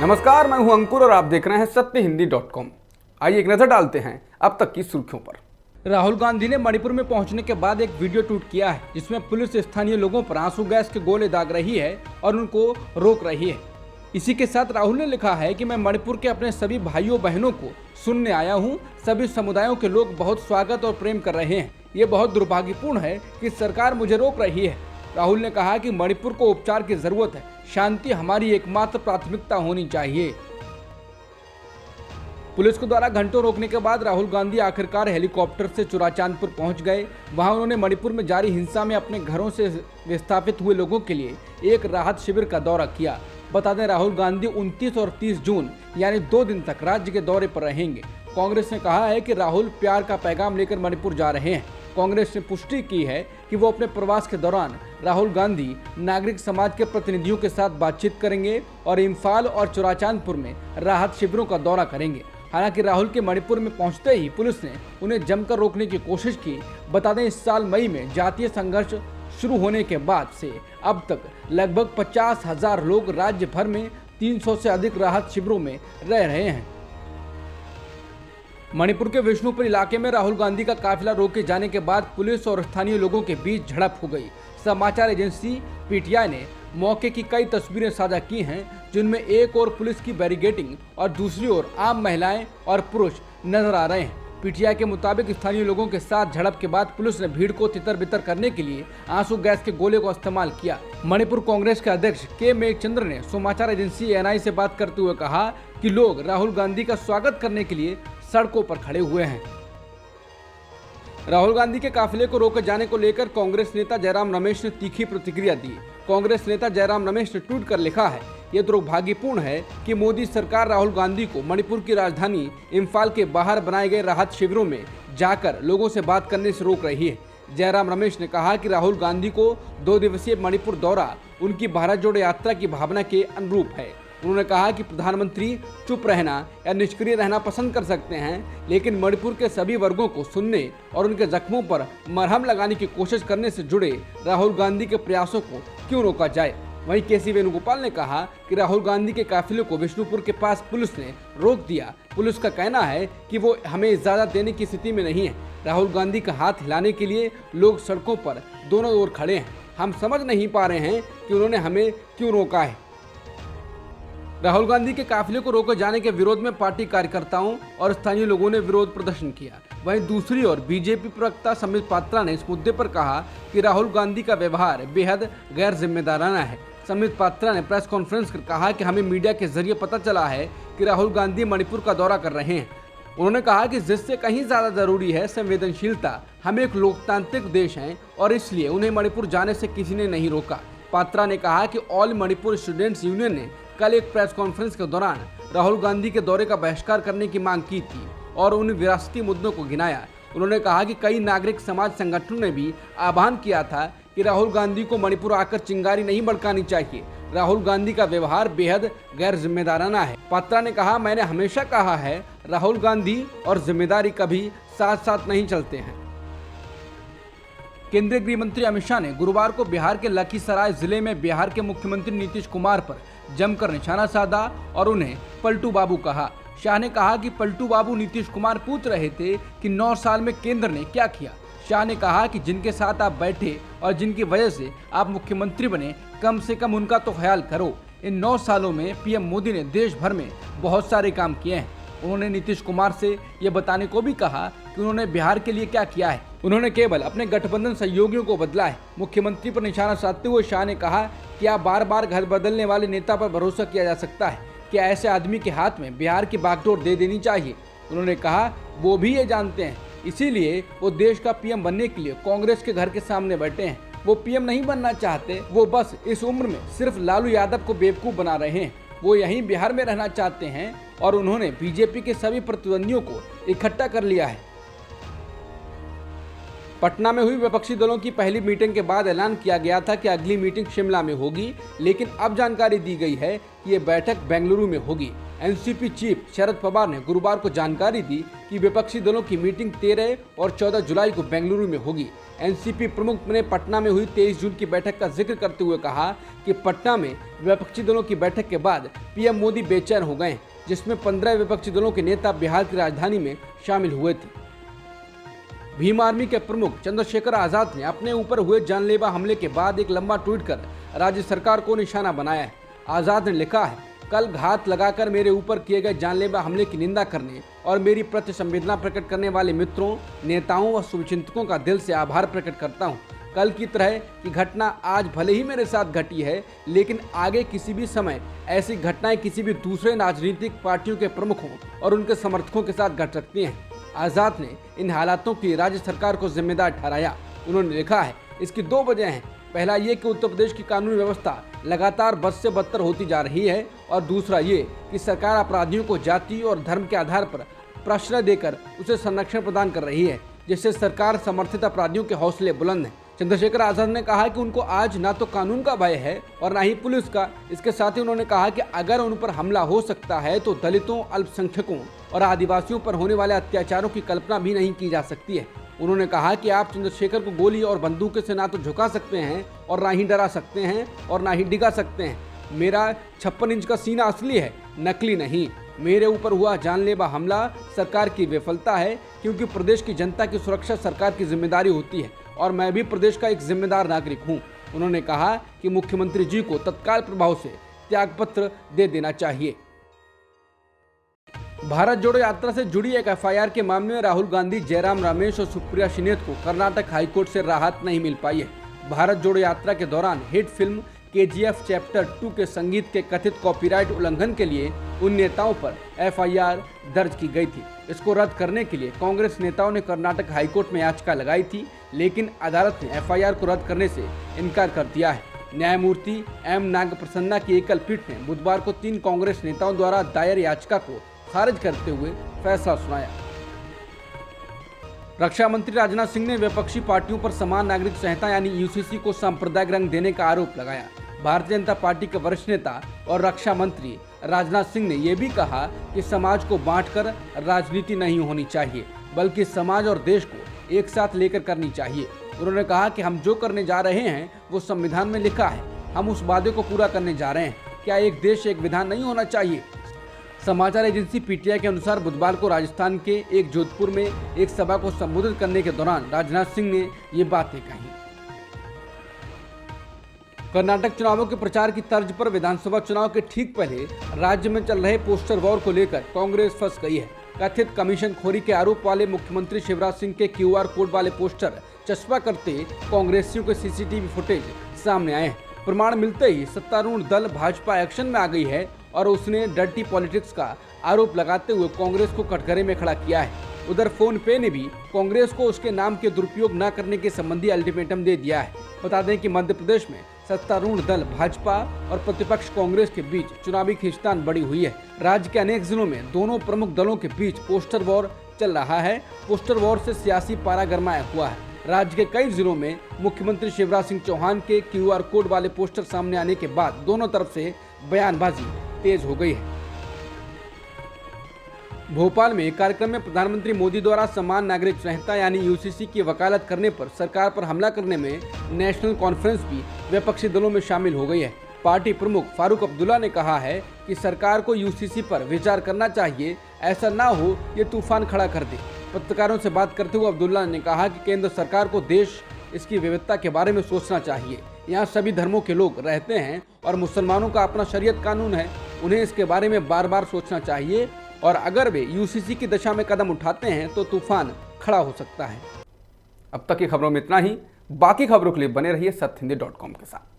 नमस्कार, मैं हूं अंकुर और आप देख रहे हैं सत्यहिंदी.com। आइए एक नजर डालते हैं अब तक की सुर्खियों पर। राहुल गांधी ने मणिपुर में पहुंचने के बाद एक वीडियो ट्वीट किया है जिसमें पुलिस स्थानीय लोगों पर आंसू गैस के गोले दाग रही है और उनको रोक रही है। इसी के साथ राहुल ने लिखा है कि मैं मणिपुर के अपने सभी भाइयों बहनों को सुनने आया हूं। सभी समुदायों के लोग बहुत स्वागत और प्रेम कर रहे हैं। ये बहुत दुर्भाग्यपूर्ण है कि सरकार मुझे रोक रही है। राहुल ने कहा कि मणिपुर को उपचार की जरूरत है, शांति हमारी एकमात्र प्राथमिकता होनी चाहिए। पुलिस के द्वारा घंटों रोकने के बाद राहुल गांधी आखिरकार हेलीकॉप्टर से चुराचांदपुर पहुंच गए। वहां उन्होंने मणिपुर में जारी हिंसा में अपने घरों से विस्थापित हुए लोगों के लिए एक राहत शिविर का दौरा किया। बता दें, राहुल गांधी 29 और 30 जून यानी 2 दिन तक राज्य के दौरे पर रहेंगे। कांग्रेस ने कहा है कि राहुल प्यार का पैगाम लेकर मणिपुर जा रहे हैं। कांग्रेस ने पुष्टि की है कि वो अपने प्रवास के दौरान राहुल गांधी नागरिक समाज के प्रतिनिधियों के साथ बातचीत करेंगे और इम्फाल और चुराचांदपुर में राहत शिविरों का दौरा करेंगे। हालांकि राहुल के मणिपुर में पहुंचते ही पुलिस ने उन्हें जमकर रोकने की कोशिश की। बता दें, इस साल मई में जातीय संघर्ष शुरू होने के बाद से अब तक लगभग 50,000 लोग राज्य भर में 300 से अधिक राहत शिविरों में रह रहे हैं। मणिपुर के विष्णुपुर इलाके में राहुल गांधी का काफिला रोके जाने के बाद पुलिस और स्थानीय लोगों के बीच झड़प हो गई। समाचार एजेंसी पीटीआई ने मौके की कई तस्वीरें साझा की हैं, जिनमें एक ओर पुलिस की बैरिकेडिंग और दूसरी ओर आम महिलाएं और पुरुष नजर आ रहे हैं। पीटीआई के मुताबिक स्थानीय लोगों के साथ झड़प के बाद पुलिस ने भीड़ को तितर-बितर करने के लिए आंसू गैस के गोले का इस्तेमाल किया। मणिपुर कांग्रेस के अध्यक्ष के मेघचंद्र ने समाचार एजेंसी एएनआई से बात करते हुए कहा कि लोग राहुल गांधी का स्वागत करने के लिए सड़कों पर खड़े हुए हैं। राहुल गांधी के काफिले को रोके जाने को लेकर कांग्रेस नेता जयराम रमेश ने तीखी प्रतिक्रिया दी। कांग्रेस नेता जयराम रमेश ने ट्वीट कर लिखा है, यह दुर्भाग्यपूर्ण है कि मोदी सरकार राहुल गांधी को मणिपुर की राजधानी इम्फाल के बाहर बनाए गए राहत शिविरों में जाकर लोगों से बात करने से रोक रही है। जयराम रमेश ने कहा कि राहुल गांधी को 2 दिवसीय मणिपुर दौरा उनकी भारत जोड़ो यात्रा की भावना के अनुरूप है। उन्होंने कहा कि प्रधानमंत्री चुप रहना या निष्क्रिय रहना पसंद कर सकते हैं, लेकिन मणिपुर के सभी वर्गों को सुनने और उनके जख्मों पर मरहम लगाने की कोशिश करने से जुड़े राहुल गांधी के प्रयासों को क्यों रोका जाए। वहीं केसी वेणुगोपाल ने कहा कि राहुल गांधी के काफिले को विष्णुपुर के पास पुलिस ने रोक दिया। पुलिस का कहना है कि वो हमें इजाजत देने की स्थिति में नहीं है। राहुल गांधी का हाथ हिलाने के लिए लोग सड़कों पर दोनों ओर खड़े हैं। हम समझ नहीं पा रहे हैं कि उन्होंने हमें क्यों रोका है। राहुल गांधी के काफिले को रोके जाने के विरोध में पार्टी कार्यकर्ताओं और स्थानीय लोगों ने विरोध प्रदर्शन किया। वहीं दूसरी ओर बीजेपी प्रवक्ता संबित पात्रा ने इस मुद्दे पर कहा कि राहुल गांधी का व्यवहार बेहद गैर जिम्मेदाराना है। संबित पात्रा ने प्रेस कॉन्फ्रेंस कर कहा कि हमें मीडिया के जरिए पता चला है कि राहुल गांधी मणिपुर का दौरा कर रहे हैं। उन्होंने कहा कि जिससे कहीं ज्यादा जरूरी है संवेदनशीलता। हम एक लोकतांत्रिक देश हैं और इसलिए उन्हें मणिपुर जाने से किसी ने नहीं रोका। पात्रा ने कहा कि ऑल मणिपुर स्टूडेंट्स यूनियन ने कल एक प्रेस कॉन्फ्रेंस के दौरान राहुल गांधी के दौरे का बहिष्कार करने की मांग की थी और उन विरासती मुद्दों को गिनाया। उन्होंने कहा कि कई नागरिक समाज संगठनों ने भी आह्वान किया था कि राहुल गांधी को मणिपुर आकर चिंगारी नहीं भड़कानी चाहिए। राहुल गांधी का व्यवहार बेहद गैर जिम्मेदाराना है। पात्रा ने कहा, मैंने हमेशा कहा है राहुल गांधी और जिम्मेदारी कभी साथ साथ नहीं चलते हैं। केंद्रीय गृह मंत्री अमित शाह ने गुरुवार को बिहार के लखीसराय जिले में बिहार के मुख्यमंत्री नीतीश कुमार पर जमकर निशाना साधा और उन्हें पलटू बाबू कहा। शाह ने कहा कि पलटू बाबू नीतीश कुमार पूछ रहे थे कि 9 साल में केंद्र ने क्या किया। शाह ने कहा कि जिनके साथ आप बैठे और जिनकी वजह से आप मुख्यमंत्री बने, कम से कम उनका तो ख्याल करो। इन 9 सालों में पीएम मोदी ने देश भर में बहुत सारे काम किए हैं। उन्होंने नीतीश कुमार से ये बताने को भी कहा कि उन्होंने बिहार के लिए क्या किया है। उन्होंने केवल अपने गठबंधन सहयोगियों को बदला है। मुख्यमंत्री पर निशाना साधते हुए शाह ने कहा कि आप बार बार घर बदलने वाले नेता पर भरोसा किया जा सकता है। क्या ऐसे आदमी के हाथ में बिहार की बागडोर दे देनी चाहिए। उन्होंने कहा वो भी ये जानते हैं, इसीलिए वो देश का पीएम बनने के लिए कांग्रेस के घर के सामने बैठे हैं। वो पीएम नहीं बनना चाहते, वो बस इस उम्र में सिर्फ लालू यादव को बेवकूफ बना रहे हैं। वो यहीं बिहार में रहना चाहते हैं और उन्होंने बीजेपी के सभी प्रतिद्वंदियों को इकट्ठा कर लिया है। पटना में हुई विपक्षी दलों की पहली मीटिंग के बाद ऐलान किया गया था कि अगली मीटिंग शिमला में होगी, लेकिन अब जानकारी दी गई है कि ये बैठक बेंगलुरु में होगी। एनसीपी चीफ शरद पवार ने गुरुवार को जानकारी दी कि विपक्षी दलों की मीटिंग 13 और 14 जुलाई को बेंगलुरु में होगी। एनसीपी प्रमुख ने पटना में हुई 23 जून की बैठक का जिक्र करते हुए कहा कि पटना में विपक्षी दलों की बैठक के बाद पीएम मोदी बेचैन हो गए, जिसमें 15 विपक्षी दलों के नेता बिहार की राजधानी में शामिल हुए थे। भीम आर्मी के प्रमुख चंद्रशेखर आजाद ने अपने ऊपर हुए जानलेवा हमले के बाद एक लंबा ट्वीट कर राज्य सरकार को निशाना बनाया है। आजाद ने लिखा है, कल घात लगाकर मेरे ऊपर किए गए जानलेवा हमले की निंदा करने और मेरी प्रति संवेदना प्रकट करने वाले मित्रों, नेताओं व शुभचिंतकों का दिल से आभार प्रकट करता हूं। कल की तरह की घटना आज भले ही मेरे साथ घटी है, लेकिन आगे किसी भी समय ऐसी घटनाएं किसी भी दूसरे राजनीतिक पार्टियों के प्रमुखों और उनके समर्थकों के साथ घट सकती हैं। आजाद ने इन हालातों की राज्य सरकार को जिम्मेदार ठहराया। उन्होंने लिखा है, इसकी 2 वजह हैं। पहला ये कि उत्तर प्रदेश की कानूनी व्यवस्था लगातार बद से बदतर होती जा रही है और दूसरा ये कि सरकार अपराधियों को जाति और धर्म के आधार पर प्रश्रय देकर उसे संरक्षण प्रदान कर रही है, जिससे सरकार समर्थित अपराधियों के हौसले बुलंद हैं। चंद्रशेखर आजाद ने कहा कि उनको आज ना तो कानून का भय है और ना ही पुलिस का। इसके साथ ही उन्होंने कहा कि अगर उन पर हमला हो सकता है तो दलितों, अल्पसंख्यकों और आदिवासियों पर होने वाले अत्याचारों की कल्पना भी नहीं की जा सकती है। उन्होंने कहा कि आप चंद्रशेखर को गोली और बंदूक से ना तो झुका सकते हैं और ना ही डरा सकते हैं और ना ही डिगा सकते हैं। मेरा 56 इंच का सीना असली है, नकली नहीं। मेरे ऊपर हुआ जानलेवा हमला सरकार की विफलता है, क्योंकि प्रदेश की जनता की सुरक्षा सरकार की जिम्मेदारी होती है और मैं भी प्रदेश का एक जिम्मेदार नागरिक हूं। उन्होंने कहा कि मुख्यमंत्री जी को तत्काल प्रभाव से त्यागपत्र दे देना चाहिए। भारत जोड़ो यात्रा से जुड़ी एक एफआईआर के मामले में राहुल गांधी, जयराम रमेश और सुप्रिया शिनेत को कर्नाटक हाईकोर्ट से राहत नहीं मिल पाई है। भारत जोड़ो यात्रा के दौरान हिट फिल्म KGF चैप्टर 2 के संगीत के कथित कॉपीराइट उल्लंघन के लिए उन नेताओं पर एफआईआर दर्ज की गई थी। इसको रद्द करने के लिए कांग्रेस नेताओं ने कर्नाटक हाईकोर्ट में याचिका लगाई थी, लेकिन अदालत ने एफआईआर को रद्द करने से इनकार कर दिया है। न्यायमूर्ति M नागप्रसन्ना की एकल पीठ ने बुधवार को 3 कांग्रेस नेताओं द्वारा दायर याचिका को खारिज करते हुए फैसला सुनाया। रक्षा मंत्री राजनाथ सिंह ने विपक्षी पार्टियों पर समान नागरिक संहिता यानी यूसीसी को सांप्रदायिक रंग देने का आरोप लगाया। भारतीय जनता पार्टी के वरिष्ठ नेता और रक्षा मंत्री राजनाथ सिंह ने यह भी कहा कि समाज को बांटकर राजनीति नहीं होनी चाहिए, बल्कि समाज और देश को एक साथ लेकर करनी चाहिए। उन्होंने कहा कि हम जो करने जा रहे हैं वो संविधान में लिखा है, हम उस वादे को पूरा करने जा रहे हैं। क्या एक देश एक विधान नहीं होना चाहिए? समाचार एजेंसी पीटीआई के अनुसार बुधवार को राजस्थान के एक जोधपुर में एक सभा को संबोधित करने के दौरान राजनाथ सिंह ने ये बातें कही। कर्नाटक चुनावों के प्रचार की तर्ज पर विधानसभा चुनाव के ठीक पहले राज्य में चल रहे पोस्टर वॉर को लेकर कांग्रेस फंस गई है। कथित कमीशनखोरी के आरोप वाले मुख्यमंत्री शिवराज सिंह के QR कोड वाले पोस्टर चस्पा करते कांग्रेसियों के सीसीटीवी फुटेज सामने आए हैं। प्रमाण मिलते ही सत्तारूढ़ दल भाजपा एक्शन में आ गई है और उसने डर्टी पॉलिटिक्स का आरोप लगाते हुए कांग्रेस को कटघरे में खड़ा किया है। उधर फोन पे ने भी कांग्रेस को उसके नाम के दुरुपयोग न करने के संबंधी अल्टीमेटम दे दिया है। बता दें कि मध्य प्रदेश में सत्तारूढ़ दल भाजपा और प्रतिपक्ष कांग्रेस के बीच चुनावी खींचतान बढ़ी हुई है। राज्य के अनेक जिलों में दोनों प्रमुख दलों के बीच पोस्टर वॉर चल रहा है। पोस्टर वॉर से सियासी पारा गरमाया हुआ है। राज्य के कई जिलों में मुख्यमंत्री शिवराज सिंह चौहान के QR कोड वाले पोस्टर सामने आने के बाद दोनों तरफ से बयानबाजी तेज हो गई है। भोपाल में एक कार्यक्रम में प्रधानमंत्री मोदी द्वारा समान नागरिक संहिता यानी यूसीसी की वकालत करने पर सरकार पर हमला करने में नेशनल कॉन्फ्रेंस भी विपक्षी दलों में शामिल हो गई है। पार्टी प्रमुख फारूक अब्दुल्ला ने कहा है कि सरकार को यूसीसी पर विचार करना चाहिए, ऐसा ना हो ये तूफान खड़ा कर दे। पत्रकारों से बात करते हुए अब्दुल्ला ने कहा कि केंद्र सरकार को देश इसकी विविधता के बारे में सोचना चाहिए। यहाँ सभी धर्मों के लोग रहते हैं और मुसलमानों का अपना शरीयत कानून है, उन्हें इसके बारे में बार बार सोचना चाहिए और अगर वे यूसीसी की दिशा में कदम उठाते हैं तो तूफान खड़ा हो सकता है। अब तक की खबरों में इतना ही। बाकी खबरों के लिए बने रहिए सत्यहिंदी.com के साथ।